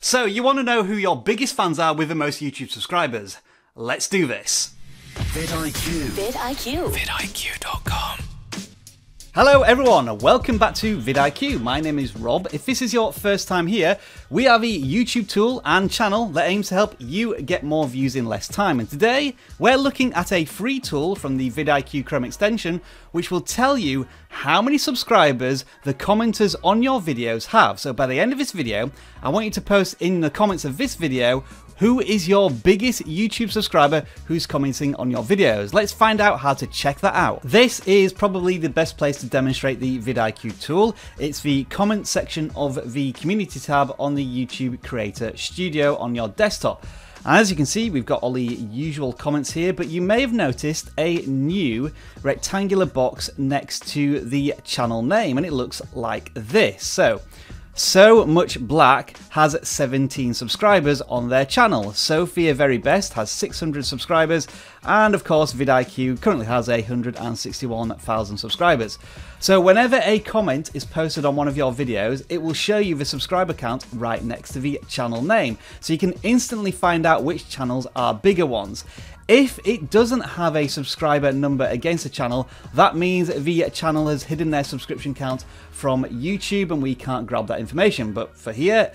So you want to know who your biggest fans are with the most YouTube subscribers? Let's do this. vidIQ. vidIQ. vidIQ.com. Hello everyone, welcome back to vidIQ. My name is Rob. If this is your first time here, we are the YouTube tool and channel that aims to help you get more views in less time. And today, we're looking at a free tool from the vidIQ Chrome extension, which will tell you how many subscribers the commenters on your videos have. So by the end of this video, I want you to post in the comments of this video who is your biggest YouTube subscriber who's commenting on your videos. Let's find out how to check that out. This is probably the best place to demonstrate the vidIQ tool. It's the comment section of the community tab on the YouTube Creator Studio on your desktop. And as you can see, we've got all the usual comments here, but you may have noticed a new rectangular box next to the channel name, and it looks like this. So Much Black has 17 subscribers on their channel. Sophia Very Best has 600 subscribers, and of course vidIQ currently has 161,000 subscribers. So whenever a comment is posted on one of your videos, it will show you the subscriber count right next to the channel name, so you can instantly find out which channels are bigger ones. If it doesn't have a subscriber number against the channel, that means the channel has hidden their subscription count from YouTube and we can't grab that information. But for here,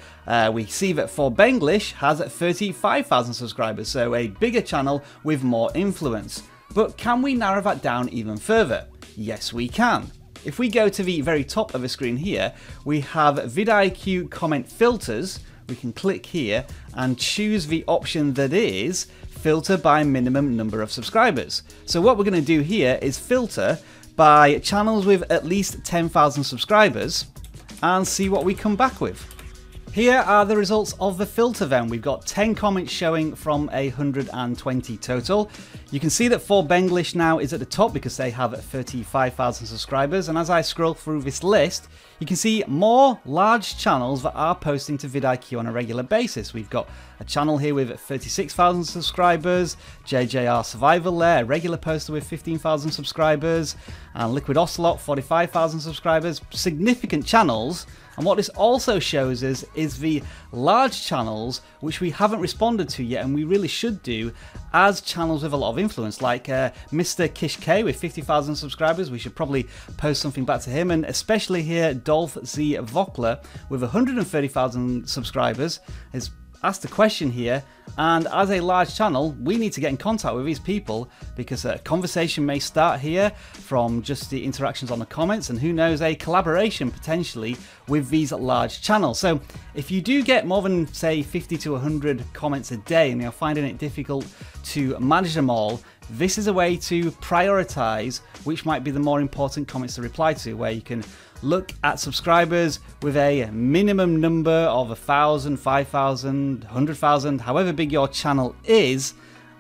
we see that For Benglish has 35,000 subscribers, so a bigger channel with more influence. But can we narrow that down even further? Yes, we can. If we go to the very top of the screen here, we have vidIQ comment filters. We can click here and choose the option that is filter by minimum number of subscribers. So what we're going to do here is filter by channels with at least 10,000 subscribers and see what we come back with. Here are the results of the filter then. We've got 10 comments showing from 120 total. You can see that For Benglish now is at the top because they have 35,000 subscribers, and as I scroll through this list, you can see more large channels that are posting to vidIQ on a regular basis. We've got a channel here with 36,000 subscribers, JJR Survival there, a regular poster with 15,000 subscribers, and Liquid Ocelot, 45,000 subscribers. Significant channels. And what this also shows us is the large channels which we haven't responded to yet, and we really should do, as channels with a lot of influence, like Mr. Kish K with 50,000 subscribers. We should probably post something back to him, and especially here Dolph Z Vokler with 130,000 subscribers is asked a question here, and as a large channel we need to get in contact with these people because a conversation may start here from just the interactions on the comments, and who knows, a collaboration potentially with these large channels. So if you do get more than say 50 to 100 comments a day and you're finding it difficult to manage them all, this is a way to prioritize which might be the more important comments to reply to, where you can look at subscribers with a minimum number of 1,000, 5,000, 100,000, however big your channel is,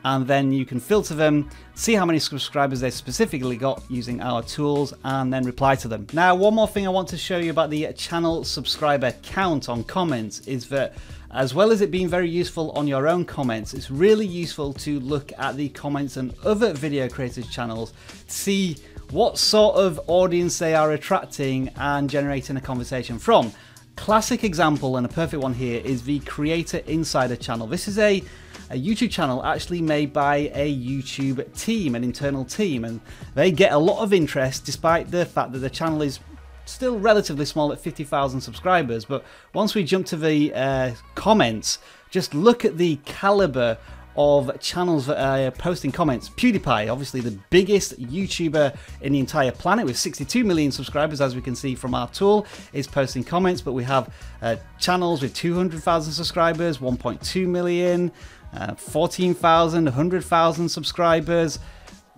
and then you can filter them, see how many subscribers they specifically got using our tools, and then reply to them. Now, one more thing I want to show you about the channel subscriber count on comments is that as well as it being very useful on your own comments, it's really useful to look at the comments on other video creators' channels to see what sort of audience they are attracting and generating a conversation from. Classic example, and a perfect one here, is the Creator Insider channel. This is a YouTube channel actually made by a YouTube team, an internal team, and they get a lot of interest despite the fact that the channel is still relatively small at 50,000 subscribers. But once we jump to the comments, just look at the caliber of channels that are posting comments. PewDiePie, obviously the biggest YouTuber in the entire planet with 62 million subscribers, as we can see from our tool, is posting comments. But we have channels with 200,000 subscribers, 1.2 million, 14,000, 100,000 subscribers.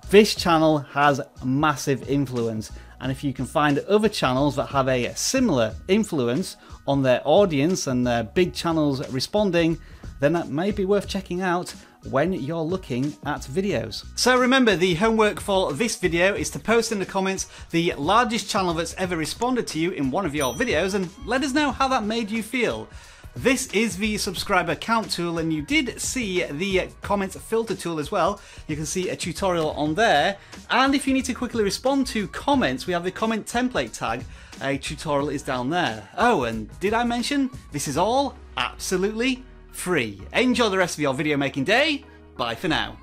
This channel has massive influence, and if you can find other channels that have a similar influence on their audience and their big channels responding, then that may be worth checking out when you're looking at videos. So remember, the homework for this video is to post in the comments the largest channel that's ever responded to you in one of your videos, and let us know how that made you feel. This is the subscriber count tool, and you did see the comment filter tool as well. You can see a tutorial on there. And if you need to quickly respond to comments, we have the comment template tag. A tutorial is down there. Oh, and did I mention this is all absolutely free? Enjoy the rest of your video making day. Bye for now.